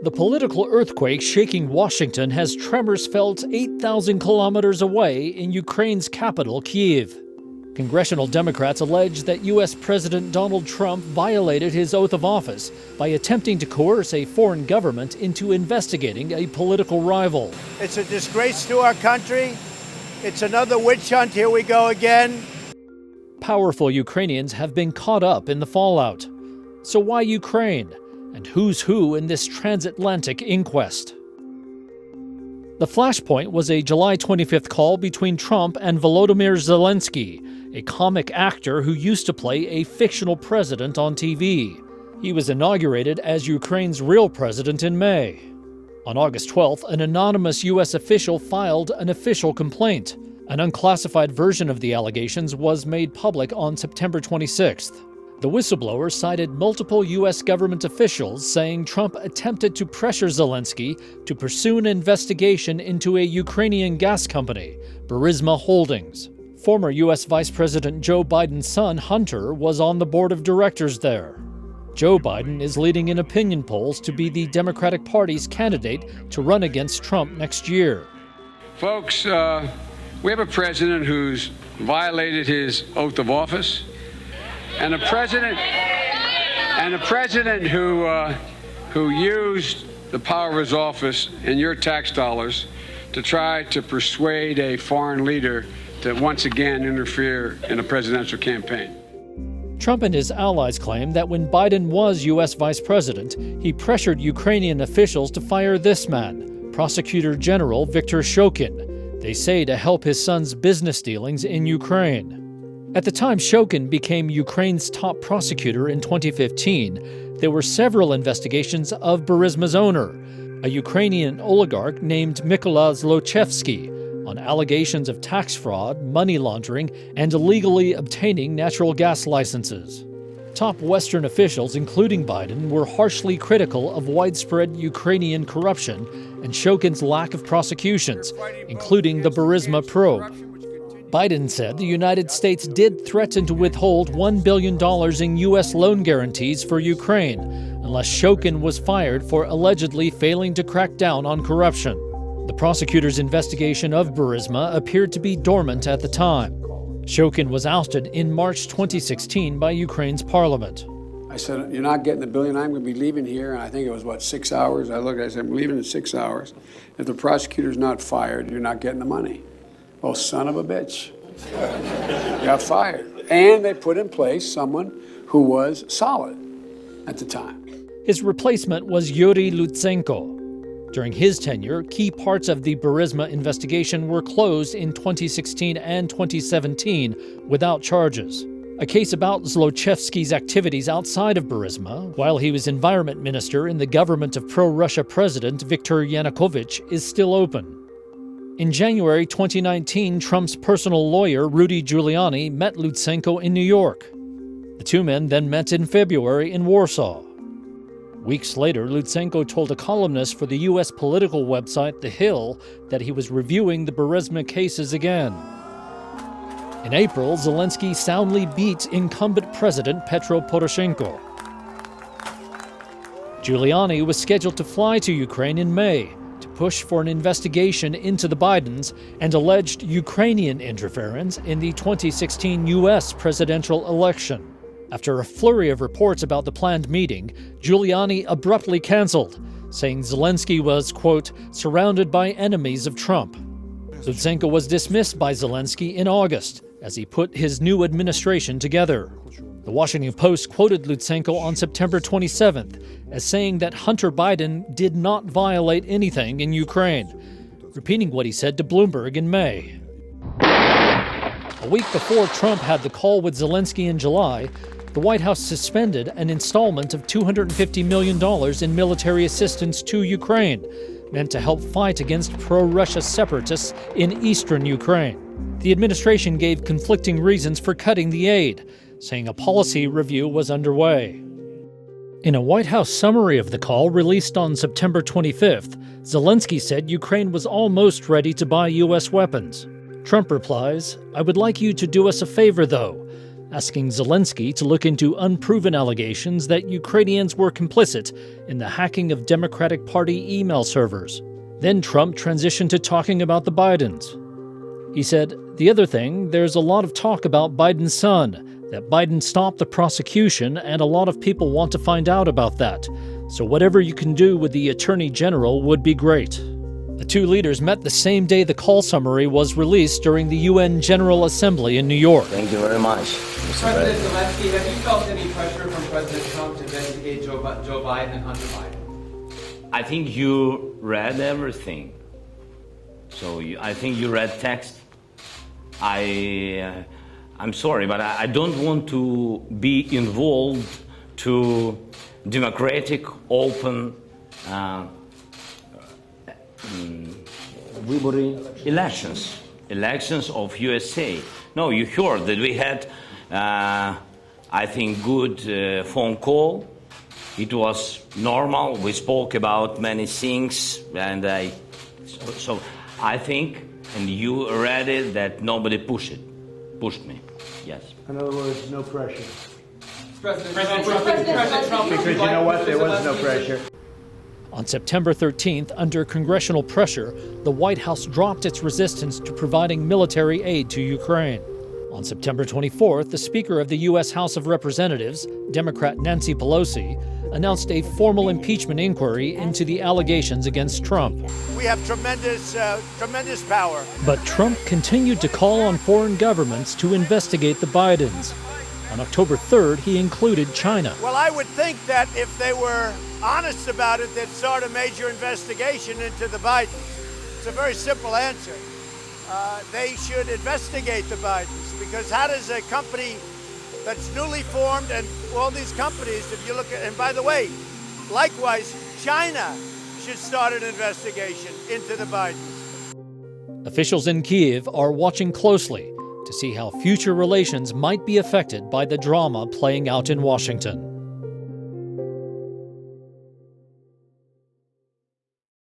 The political earthquake shaking Washington has tremors felt 8,000 kilometers away in Ukraine's capital, Kyiv. Congressional Democrats allege that U.S. President Donald Trump violated his oath of office by attempting to coerce a foreign government into investigating a political rival. It's a disgrace to our country. It's another witch hunt. Here we go again. Powerful Ukrainians have been caught up in the fallout. So why Ukraine? And who's who in this transatlantic inquest? The flashpoint was a July 25th call between Trump and Volodymyr Zelenskiy, a comic actor who used to play a fictional president on TV. He was inaugurated as Ukraine's real president in May. On August 12th, an anonymous U.S. official filed an official complaint. An unclassified version of the allegations was made public on September 26th. The whistleblower cited multiple U.S. government officials saying Trump attempted to pressure Zelenskyy to pursue an investigation into a Ukrainian gas company, Burisma Holdings. Former U.S. Vice President Joe Biden's son, Hunter, was on the board of directors there. Joe Biden is leading in opinion polls to be the Democratic Party's candidate to run against Trump next year. Folks, we have a president who's violated his oath of office. And a president who used the power of his office and your tax dollars to try to persuade a foreign leader to once again interfere in a presidential campaign. Trump and his allies claim that when Biden was U.S. vice president, he pressured Ukrainian officials to fire this man, Prosecutor General Viktor Shokin, they say to help his son's business dealings in Ukraine. At the time Shokin became Ukraine's top prosecutor in 2015, there were several investigations of Burisma's owner, a Ukrainian oligarch named Mykola Zlochevsky, on allegations of tax fraud, money laundering, and illegally obtaining natural gas licenses. Top Western officials, including Biden, were harshly critical of widespread Ukrainian corruption and Shokin's lack of prosecutions, including the Burisma probe. Biden said the United States did threaten to withhold $1 billion in U.S. loan guarantees for Ukraine unless Shokin was fired for allegedly failing to crack down on corruption. The prosecutor's investigation of Burisma appeared to be dormant at the time. Shokin was ousted in March 2016 by Ukraine's parliament. I said, you're not getting the billion, I'm going to be leaving here. And I think it was, 6 hours? I said, I'm leaving in 6 hours. If the prosecutor's not fired, you're not getting the money. Oh, son of a bitch. Got fired. And they put in place someone who was solid at the time. His replacement was Yuri Lutsenko. During his tenure, key parts of the Burisma investigation were closed in 2016 and 2017 without charges. A case about Zlochevsky's activities outside of Burisma, while he was environment minister in the government of pro-Russia President Viktor Yanukovych, is still open. In January 2019, Trump's personal lawyer, Rudy Giuliani, met Lutsenko in New York. The two men then met in February in Warsaw. Weeks later, Lutsenko told a columnist for the U.S. political website The Hill that he was reviewing the Burisma cases again. In April, Zelenskyy soundly beat incumbent President Petro Poroshenko. Giuliani was scheduled to fly to Ukraine in May to push for an investigation into the Bidens and alleged Ukrainian interference in the 2016 U.S. presidential election. After a flurry of reports about the planned meeting, Giuliani abruptly canceled, saying Zelenskyy was, quote, surrounded by enemies of Trump. Lutsenko was dismissed by Zelenskyy in August as he put his new administration together. The Washington Post quoted Lutsenko on September 27th as saying that Hunter Biden did not violate anything in Ukraine, repeating what he said to Bloomberg in May. A week before Trump had the call with Zelenskyy in July, the White House suspended an installment of $250 million in military assistance to Ukraine, meant to help fight against pro-Russia separatists in eastern Ukraine. The administration gave conflicting reasons for cutting the aid, saying a policy review was underway. In a White House summary of the call released on September 25th, Zelenskyy said Ukraine was almost ready to buy U.S. weapons. Trump replies, "I would like you to do us a favor, though. asking Zelenskyy to look into unproven allegations that Ukrainians were complicit in the hacking of Democratic Party email servers. Then Trump transitioned to talking about the Bidens. He said, "The other thing, there's a lot of talk about Biden's son, that Biden stopped the prosecution, and a lot of people want to find out about that. So whatever you can do with the Attorney General would be great." The two leaders met the same day the call summary was released during the UN General Assembly in New York. Thank you very much, Mr. President President. Zelenskyy, have you felt any pressure from President Trump to investigate Joe Biden and Hunter Biden? I think you read everything. I think you read text. I'm sorry, but I don't want to be involved to democratic, open elections of USA. No, you heard that we had, I think, good phone call. It was normal. We spoke about many things, and so I think, and you read it, that nobody pushed me. Yes. In other words, no pressure. President Trump, Because you know what? There was no pressure. On September 13th, under congressional pressure, the White House dropped its resistance to providing military aid to Ukraine. On September 24th, the Speaker of the U.S. House of Representatives, Democrat Nancy Pelosi, announced a formal impeachment inquiry into the allegations against Trump. We have tremendous power. But Trump continued to call on foreign governments to investigate the Bidens. On October 3rd, he included China. Well, I would think that if they were honest about it, they'd start a major investigation into the Bidens. It's a very simple answer. They should investigate the Bidens, because how does a company that's newly formed, and all these companies, if you look at, and by the way, likewise, China should start an investigation into the Bidens. Officials in Kyiv are watching closely to see how future relations might be affected by the drama playing out in Washington.